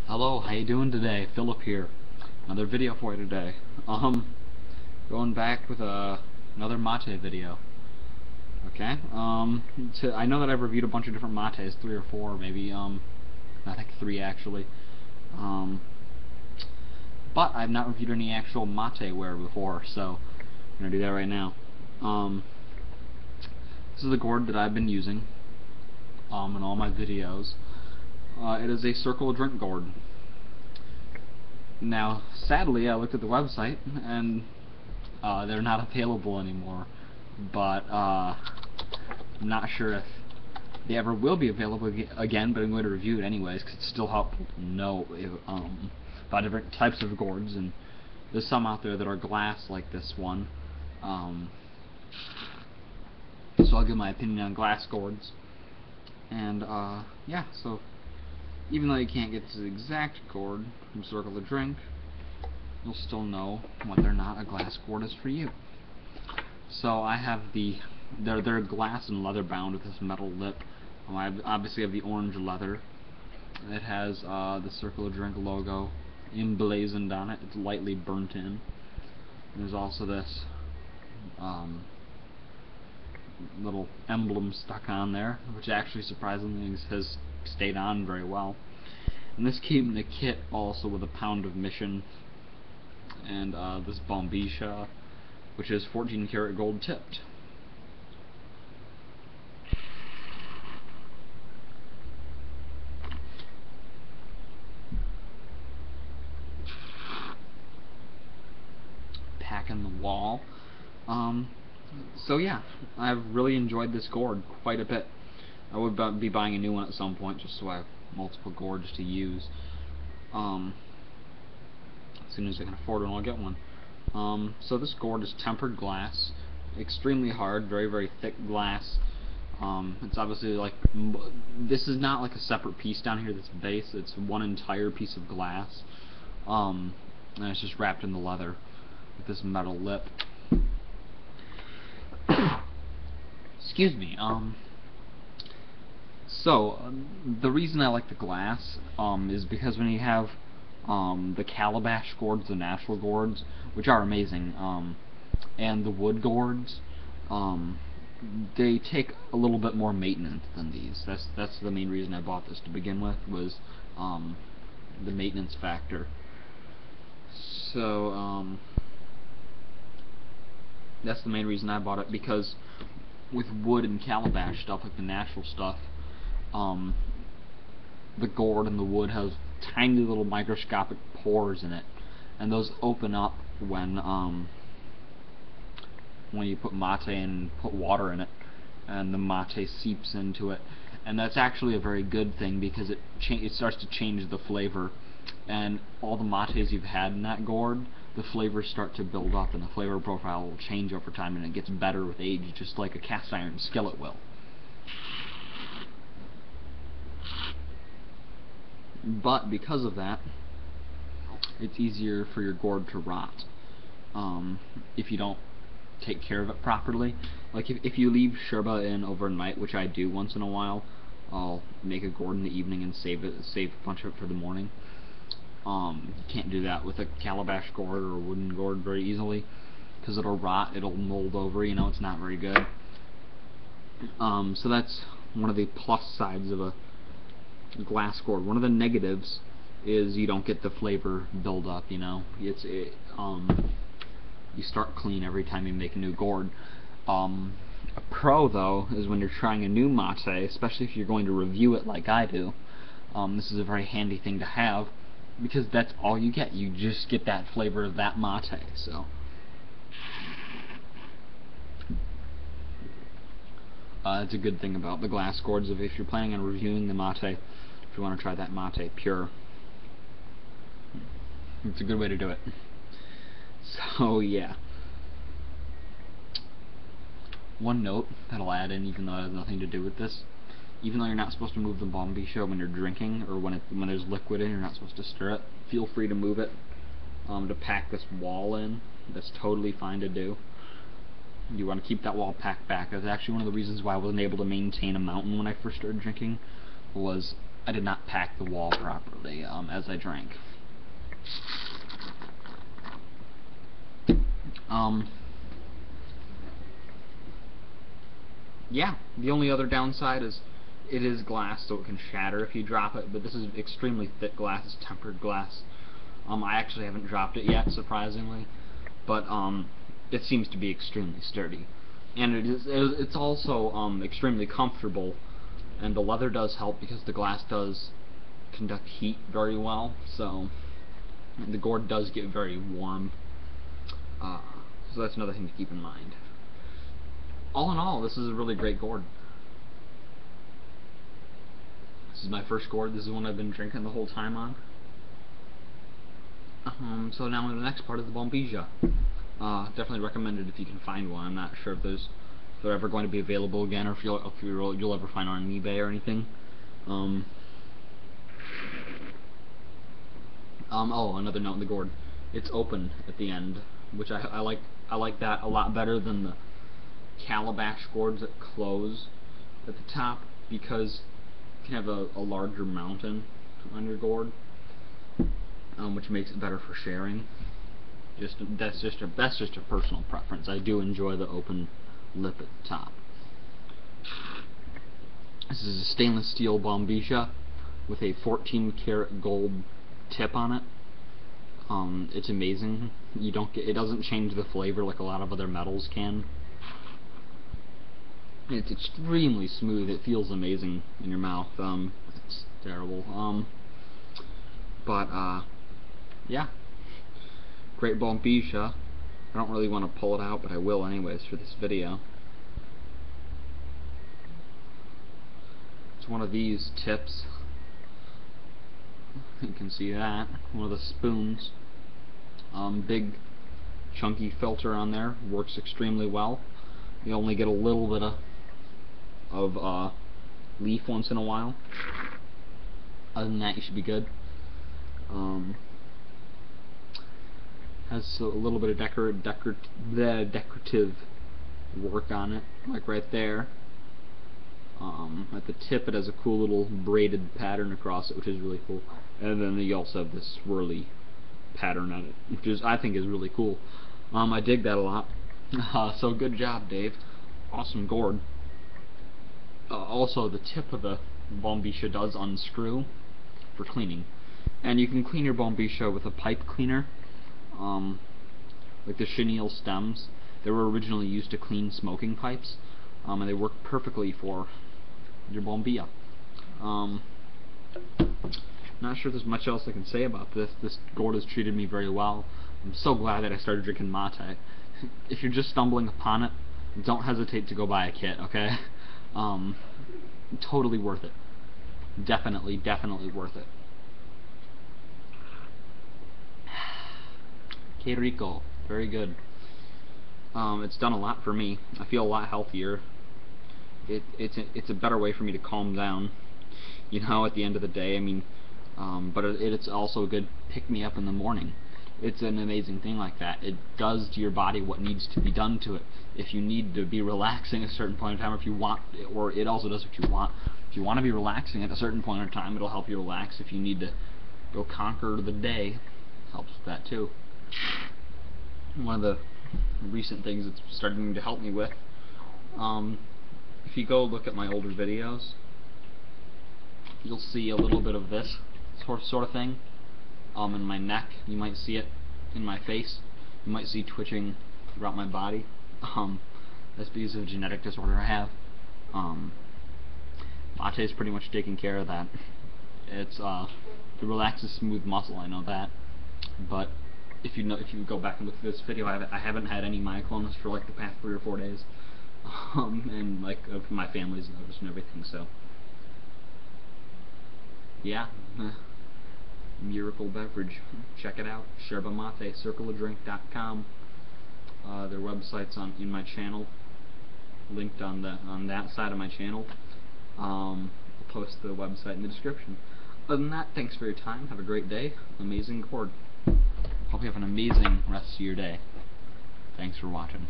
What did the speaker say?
Hello, how you doing today? Philip here. Another video for you today. Going back with another mate video. Okay. I know that I've reviewed a bunch of different mates, 3 or 4, maybe. I think 3 actually. But I've not reviewed any actual mate ware before, so I'm gonna do that right now. This is the gourd that I've been using in all my videos. It is a circle drink gourd. Now, sadly, I looked at the website and they're not available anymore. But I'm not sure if they ever will be available again. But I'm going to review it anyways because it's still helpful to know about different types of gourds. And there's some out there that are glass, like this one. So I'll give my opinion on glass gourds. And yeah, so even though you can't get the exact gourd from Circle the Drink, you'll still know whether or not a glass gourd is for you. So I have they're glass and leather bound with this metal lip. I obviously have the orange leather. It has the Circle the Drink logo emblazoned on it. It's lightly burnt in. There's also this little emblem stuck on there, which actually surprisingly has stayed on very well. And this came in the kit also with a pound of mission and this bombisha, which is 14 karat gold tipped. Pack in the wall. So yeah, I've really enjoyed this gourd quite a bit. I would be buying a new one at some point just so I have multiple gourds to use. As soon as I can afford one, I'll get one. So this gourd is tempered glass, extremely hard, very, very thick glass. It's obviously like, this is not like a separate piece down here that's base, it's one entire piece of glass. And it's just wrapped in the leather with this metal lip. Excuse me. The reason I like the glass is because when you have the calabash gourds, the natural gourds, which are amazing, and the wood gourds, they take a little bit more maintenance than these. That's the main reason I bought this to begin with, was the maintenance factor. So that's the main reason I bought it, because with wood and calabash stuff, like the natural stuff, the gourd and the wood has tiny little microscopic pores in it, and those open up when you put mate in and put water in it, and the mate seeps into it. And that's actually a very good thing, because it starts to change the flavor, and all the mates you've had in that gourd, the flavors start to build up, and the flavor profile will change over time, and it gets better with age, just like a cast iron skillet will. But because of that, it's easier for your gourd to rot if you don't take care of it properly. Like if you leave sherba in overnight, which I do once in a while, I'll make a gourd in the evening and save a bunch of it for the morning. You can't do that with a calabash gourd or a wooden gourd very easily, because it'll rot, it'll mold over, you know, it's not very good. So that's one of the plus sides of a glass gourd. One of the negatives is you don't get the flavor build up, you know. You start clean every time you make a new gourd. A pro, though, is when you're trying a new mate, especially if you're going to review it like I do. This is a very handy thing to have, because that's all you get. You just get that flavor of that mate. So it's a good thing about the glass gourds. If you're planning on reviewing the mate, if you want to try that mate pure, it's a good way to do it. So yeah. One note that I'll add in, even though it has nothing to do with this: even though you're not supposed to move the bombisha when you're drinking, or when there's liquid in, you're not supposed to stir it. Feel free to move it to pack this wall in. That's totally fine to do. You want to keep that wall packed back. That's actually one of the reasons why I wasn't able to maintain a mountain when I first started drinking, was I did not pack the wall properly as I drank. Yeah, the only other downside is it is glass, so it can shatter if you drop it, but this is extremely thick glass. It's tempered glass. I actually haven't dropped it yet, surprisingly, but it seems to be extremely sturdy, and it's also extremely comfortable, and the leather does help because the glass does conduct heat very well, so the gourd does get very warm, so that's another thing to keep in mind. All in all, this is a really great gourd. This is my first gourd. This is one I've been drinking the whole time on. So now the next part is the Bombija. Definitely recommend it if you can find one. I'm not sure if they're ever going to be available again, or if you'll ever find one on eBay or anything. Oh, another note in the gourd. It's open at the end, which I like that a lot better than the calabash gourds that close at the top, because you can have a larger mountain on your gourd, which makes it better for sharing. That's just a personal preference. I do enjoy the open lip at the top. This is a stainless steel Bombija with a 14-karat gold tip on it. It's amazing. It doesn't change the flavor like a lot of other metals can. It's extremely smooth. It feels amazing in your mouth. It's terrible. Yeah. Great Bombija. I don't really want to pull it out, but I will anyways for this video. It's one of these tips. You can see that. One of the spoons. Big chunky filter on there. Works extremely well. You only get a little bit of leaf once in a while. Other than that, you should be good. Has a little bit of decorative work on it, like right there. At the tip, it has a cool little braided pattern across it, which is really cool. And then you also have this swirly pattern on it, which I think is really cool. I dig that a lot. So good job, Dave. Awesome gourd. Also, the tip of the Bombija does unscrew for cleaning, and you can clean your Bombija with a pipe cleaner, like the chenille stems. They were originally used to clean smoking pipes, and they work perfectly for your Bombija. Not sure there's much else I can say about this. This gourd has treated me very well. I'm so glad that I started drinking mate. If you're just stumbling upon it, don't hesitate to go buy a kit, okay? Totally worth it. Definitely worth it. Que rico. Very good. It's done a lot for me. I feel a lot healthier. It's a better way for me to calm down, you know, at the end of the day. I mean, but it's also a good pick-me-up in the morning. It's an amazing thing like that. It does to your body what needs to be done to it. If you need to be relaxing at a certain point in time, or if you want, or it also does what you want. If you want to be relaxing at a certain point in time, it'll help you relax. If you need to go conquer the day, helps with that too. One of the recent things it's starting to help me with, if you go look at my older videos, you'll see a little bit of this sort of thing in my neck. You might see it in my face. You might see twitching throughout my body. That's because of a genetic disorder I have. Mate is pretty much taking care of that. It relaxes smooth muscle, I know that. But if you go back and look at this video, I haven't had any myoclonus for like the past 3 or 4 days, and like my family's noticed and everything. So yeah, miracle beverage. Check it out. Yerba Mate, circleofdrink.com. Their website's in my channel, linked on that side of my channel. I'll post the website in the description. Other than that, thanks for your time. Have a great day. Amazing gourd. Hope you have an amazing rest of your day. Thanks for watching.